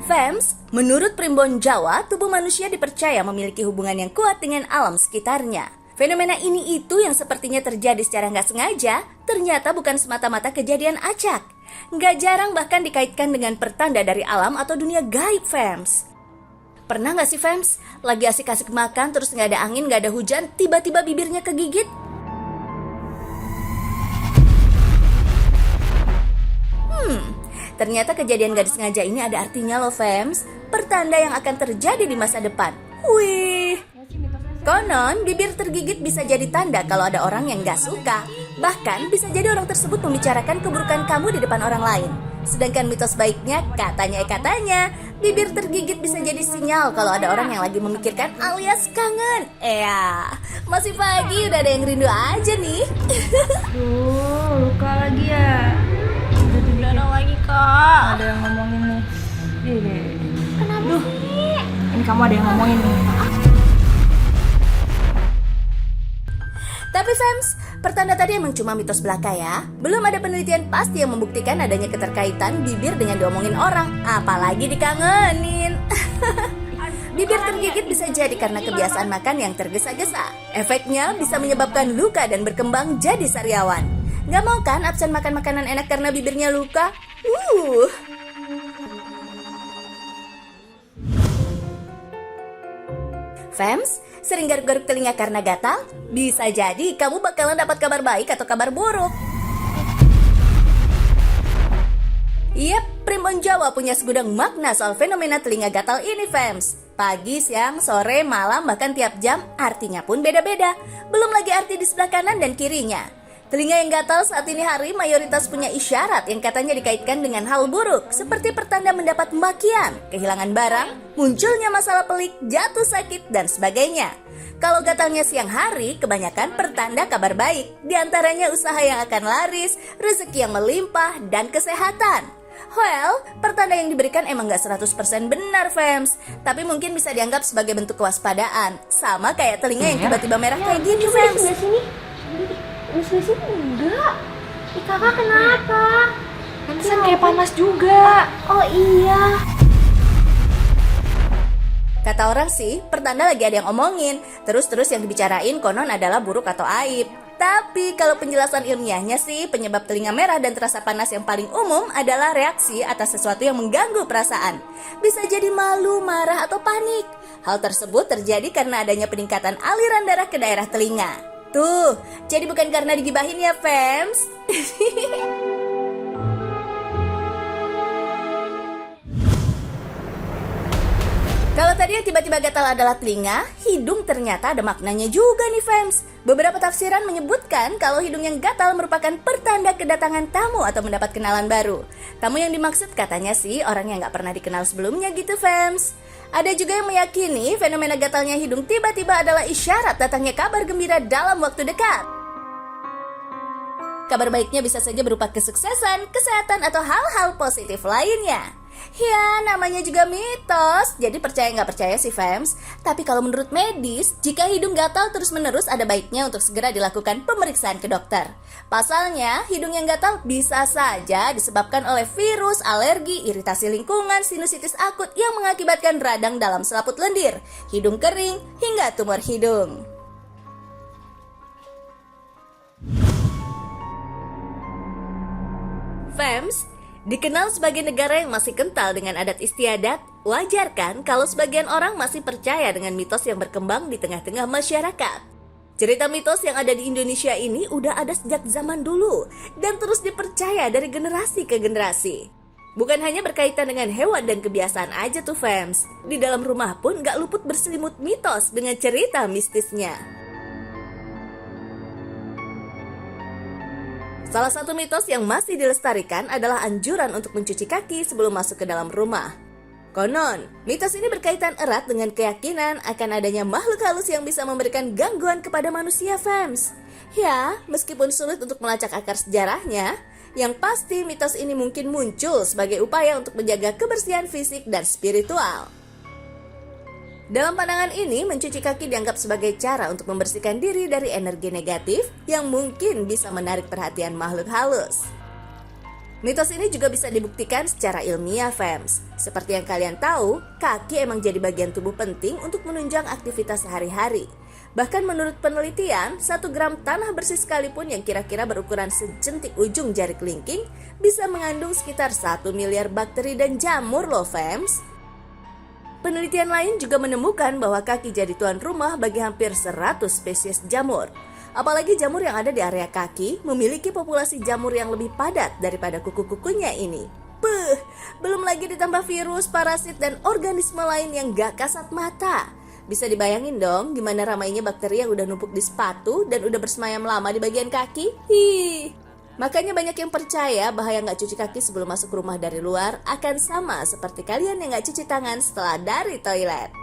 Fams, menurut primbon Jawa, tubuh manusia dipercaya memiliki hubungan yang kuat dengan alam sekitarnya. Fenomena ini itu yang sepertinya terjadi secara nggak sengaja, ternyata bukan semata-mata kejadian acak. Nggak jarang bahkan dikaitkan dengan pertanda dari alam atau dunia gaib, Fams. Pernah nggak sih, Fams, lagi asik-asik makan terus nggak ada angin, nggak ada hujan, tiba-tiba bibirnya kegigit? Ternyata kejadian gak disengaja ini ada artinya loh, Fams. Pertanda yang akan terjadi di masa depan. Wih. Konon, bibir tergigit bisa jadi tanda kalau ada orang yang gak suka. Bahkan bisa jadi orang tersebut membicarakan keburukan kamu di depan orang lain. Sedangkan mitos baiknya, katanya, bibir tergigit bisa jadi sinyal kalau ada orang yang lagi memikirkan alias kangen. Masih pagi udah ada yang rindu aja nih. Duh, luka lagi ya. Udah lagi kak. Ada yang ngomongin nih. Kenapa sih? Ini kamu ada yang ngomongin nih. Tapi Fams, pertanda tadi emang cuma mitos belaka ya. Belum ada penelitian pasti yang membuktikan adanya keterkaitan bibir dengan diomongin orang, apalagi dikangenin. Bibir tergigit bisa jadi karena kebiasaan makan yang tergesa-gesa. Efeknya bisa menyebabkan luka dan berkembang jadi sariawan. Gak mau kan absen makan makanan enak karena bibirnya luka? Fams, sering garuk-garuk telinga karena gatal? Bisa jadi kamu bakalan dapat kabar baik atau kabar buruk. Yep, primbon Jawa punya segudang makna soal fenomena telinga gatal ini, Fams. Pagi, siang, sore, malam, bahkan tiap jam, artinya pun beda-beda. Belum lagi arti di sebelah kanan dan kirinya. Telinga yang gatal saat ini hari mayoritas punya isyarat yang katanya dikaitkan dengan hal buruk, seperti pertanda mendapat makian, kehilangan barang, munculnya masalah pelik, jatuh sakit, dan sebagainya. Kalau gatalnya siang hari, kebanyakan pertanda kabar baik, diantaranya usaha yang akan laris, rezeki yang melimpah, dan kesehatan. Well, pertanda yang diberikan emang gak 100% benar, Fams. Tapi mungkin bisa dianggap sebagai bentuk kewaspadaan. Sama kayak telinga yang tiba-tiba merah kayak gini, Fams. Di sini enggak. Kakak kenapa? Pantesan kayak panas juga. Oh iya. Kata orang sih, pertanda lagi ada yang omongin. Terus yang dibicarain konon adalah buruk atau aib. Tapi kalau penjelasan ilmiahnya sih, penyebab telinga merah dan terasa panas yang paling umum adalah reaksi atas sesuatu yang mengganggu perasaan. Bisa jadi malu, marah, atau panik. Hal tersebut terjadi karena adanya peningkatan aliran darah ke daerah telinga. Tuh, jadi bukan karena digibahin ya, Fams. Kalau tadi yang tiba-tiba gatal adalah telinga, hidung ternyata ada maknanya juga nih, Fams. Beberapa tafsiran menyebutkan kalau hidung yang gatal merupakan pertanda kedatangan tamu atau mendapat kenalan baru. Tamu yang dimaksud katanya sih orang yang gak pernah dikenal sebelumnya gitu, Fams. Ada juga yang meyakini fenomena gatalnya hidung tiba-tiba adalah isyarat datangnya kabar gembira dalam waktu dekat. Kabar baiknya bisa saja berupa kesuksesan, kesehatan, atau hal-hal positif lainnya. Ya, namanya juga mitos, jadi percaya nggak percaya sih, Fams. Tapi kalau menurut medis, jika hidung gatal terus-menerus ada baiknya untuk segera dilakukan pemeriksaan ke dokter. Pasalnya, hidung yang gatal bisa saja disebabkan oleh virus, alergi, iritasi lingkungan, sinusitis akut yang mengakibatkan radang dalam selaput lendir, hidung kering, hingga tumor hidung. Fams, dikenal sebagai negara yang masih kental dengan adat istiadat, wajar kan kalau sebagian orang masih percaya dengan mitos yang berkembang di tengah-tengah masyarakat. Cerita mitos yang ada di Indonesia ini udah ada sejak zaman dulu dan terus dipercaya dari generasi ke generasi. Bukan hanya berkaitan dengan hewan dan kebiasaan aja tuh, Fams. Di dalam rumah pun gak luput berselimut mitos dengan cerita mistisnya. Salah satu mitos yang masih dilestarikan adalah anjuran untuk mencuci kaki sebelum masuk ke dalam rumah. Konon, mitos ini berkaitan erat dengan keyakinan akan adanya makhluk halus yang bisa memberikan gangguan kepada manusia, Fams. Ya, meskipun sulit untuk melacak akar sejarahnya, yang pasti mitos ini mungkin muncul sebagai upaya untuk menjaga kebersihan fisik dan spiritual. Dalam pandangan ini, mencuci kaki dianggap sebagai cara untuk membersihkan diri dari energi negatif yang mungkin bisa menarik perhatian makhluk halus. Mitos ini juga bisa dibuktikan secara ilmiah, fams. Seperti yang kalian tahu, kaki emang jadi bagian tubuh penting untuk menunjang aktivitas sehari-hari. Bahkan menurut penelitian, 1 gram tanah bersih sekalipun yang kira-kira berukuran sejentik ujung jari kelingking bisa mengandung sekitar 1 miliar bakteri dan jamur loh, fams. Penelitian lain juga menemukan bahwa kaki jadi tuan rumah bagi hampir 100 spesies jamur. Apalagi jamur yang ada di area kaki memiliki populasi jamur yang lebih padat daripada kuku-kukunya ini. Belum lagi ditambah virus, parasit, dan organisme lain yang gak kasat mata. Bisa dibayangin dong gimana ramainya bakteri yang udah numpuk di sepatu dan udah bersemayam lama di bagian kaki? Makanya banyak yang percaya bahaya gak cuci kaki sebelum masuk rumah dari luar akan sama seperti kalian yang gak cuci tangan setelah dari toilet.